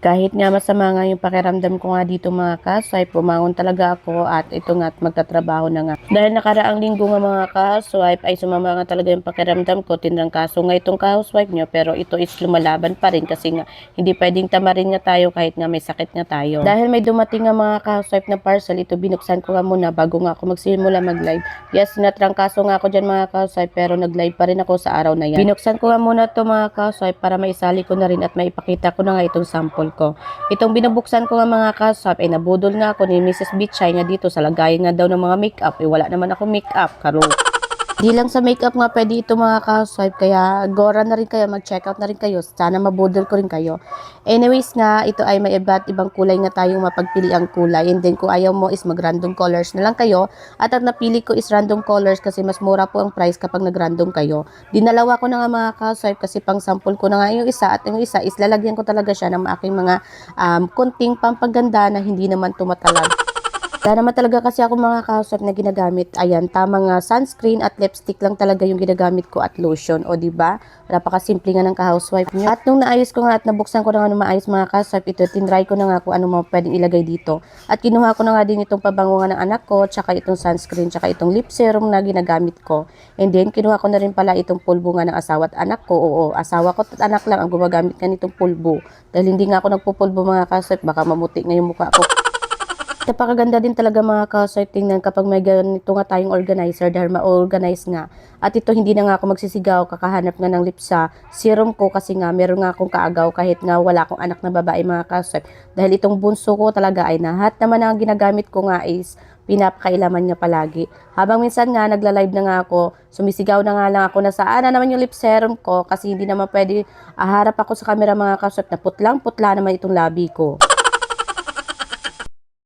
Kahit nga masama nga yung pakiramdam ko nga dito mga ka-swipe, bumangon talaga ako at ito nga at magtatrabaho na nga. Dahil nakaraang linggo nga mga ka-swipe ay sumama nga talaga yung pakiramdam ko, tinrangkaso nga itong ka-swipe nyo pero ito is lumalaban pa rin kasi nga hindi pwedeng tamarin nga tayo kahit nga may sakit nga tayo. Dahil may dumating nga mga ka-swipe na parcel, ito binuksan ko nga muna bago nga ako magsimula mag-live. Yes, natrangkaso nga ako dyan mga ka-swipe pero nag-live pa rin ako sa araw na yan. Binuksan ko nga muna to mga ka-swipe para maisali ko na rin at maipakita ko na nga itong sample ko. Itong binubuksan ko nga mga kasap ay nabudol nga ako ni Mrs. Bichay nga dito sa lagayan nga daw ng mga makeup. Wala naman ako makeup, karo. Di lang sa makeup nga pwede ito mga ka-swipe, kaya gora na rin kayo, mag-check out na rin kayo. Sana mabudol ko rin kayo. Anyways nga, ito ay may iba't ibang kulay nga tayong mapagpili ang kulay. And then kung ayaw mo is mag-random colors na lang kayo. At ang napili ko is random colors kasi mas mura po ang price kapag nag-random kayo. Dinalawa ko na nga mga ka-swipe kasi pang sample ko na nga yung isa at yung isa is lalagyan ko talaga siya ng aking mga kunting pampaganda na hindi naman tumatalag. Wala naman talaga kasi ako mga ka-swipe na ginagamit. Ayan, tamang sunscreen at lipstick lang talaga yung ginagamit ko at lotion. O diba? Wala pa kasimple nga ng ka-housewife nyo. At nung naayos ko nga at nabuksan ko na nga nung maayos mga ka-swipe, ito, tinry ko na nga kung ano mo pwedeng ilagay dito. At kinuha ko na nga din itong pabango nga ng anak ko, tsaka itong sunscreen, tsaka itong lip serum na ginagamit ko. And then, kinuha ko na rin pala itong pulbo nga ng asawa at anak ko. Oo, asawa ko at anak lang ang gumagamit nga nitong pulbo. Dahil hindi nga ako nagpupulbo mga ka-swipe, baka mamuti nga yung mukha ko. Napakaganda din talaga mga ka-swipe tingnan kapag may ganito nga tayong organizer dahil ma-organize nga. At ito hindi na nga ako magsisigaw, kakahanap nga ng lip sa serum ko kasi nga meron nga akong kaagaw kahit nga wala akong anak na babae mga ka-swipe. Dahil itong bunso ko talaga ay nahat naman ang ginagamit ko nga is pinapakailaman niya palagi. Habang minsan nga nagla-live na nga ako, sumisigaw na nga lang ako na saan na naman yung lip serum ko kasi hindi naman pwede harap ako sa camera mga ka-swipe na putlang-putla naman itong labi ko.